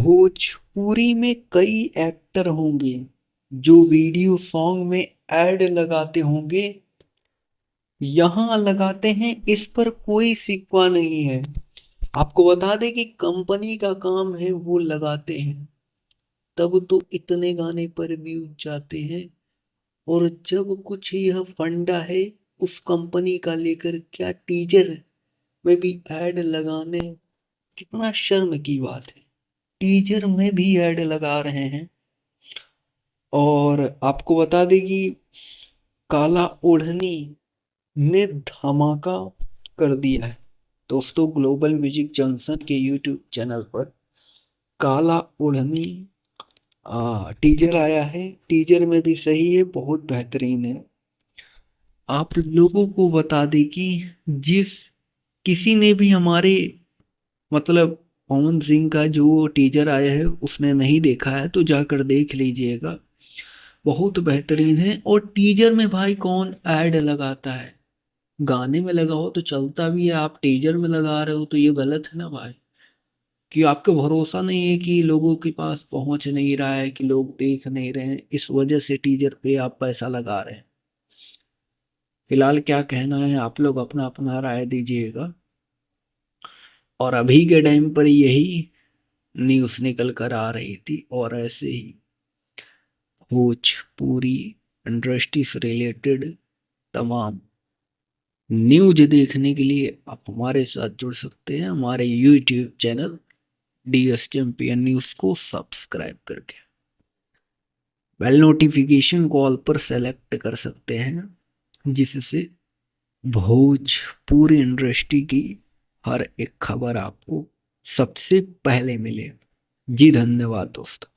भोजपुरी में कई एक्टर होंगे जो वीडियो सॉन्ग में ऐड लगाते होंगे। यहाँ लगाते हैं, इस पर कोई सिक्वा नहीं है। आपको बता दें कि कंपनी का काम है, वो लगाते हैं। तब तो इतने गाने पर व्यूज जाते हैं। और जब कुछ यह फंडा है उस कंपनी का लेकर, क्या टीजर में भी ऐड लगाने, कितना शर्म की बात है। टीजर में भी ऐड लगा रहे हैं। और आपको बता दें कि काला ओढ़नी ने धमाका कर दिया है। दोस्तों, ग्लोबल म्यूजिक जंक्शन के यूट्यूब चैनल पर काला ओढ़नी टीजर आया है। टीजर में भी सही है, बहुत बेहतरीन है। आप लोगों को बता दें कि जिस किसी ने भी हमारे मतलब पवन सिंह का जो टीजर आया है उसने नहीं देखा है तो जाकर देख लीजिएगा, बहुत बेहतरीन है। और टीजर में भाई कौन ऐड लगाता है? गाने में लगाओ तो चलता भी है, आप टीजर में लगा रहे हो तो ये गलत है ना भाई। कि आपको भरोसा नहीं है कि लोगों के पास पहुंच नहीं रहा है, कि लोग देख नहीं रहे हैं, इस वजह से टीजर पे आप पैसा लगा रहे हैं। फिलहाल क्या कहना है, आप लोग अपना अपना राय दीजिएगा। और अभी के टाइम पर यही न्यूज़ निकल कर आ रही थी, और ऐसे ही भोजपुरी इंडस्ट्री से रिलेटेड तमाम न्यूज देखने के लिए आप हमारे साथ जुड़ सकते हैं, हमारे YouTube channel DS champion news को सब्सक्राइब करके बेल नोटिफिकेशन को ऑल पर सेलेक्ट कर सकते हैं, जिससे भोजपुरी इंडस्ट्री की हर एक खबर आपको सबसे पहले मिले। जी धन्यवाद दोस्तों।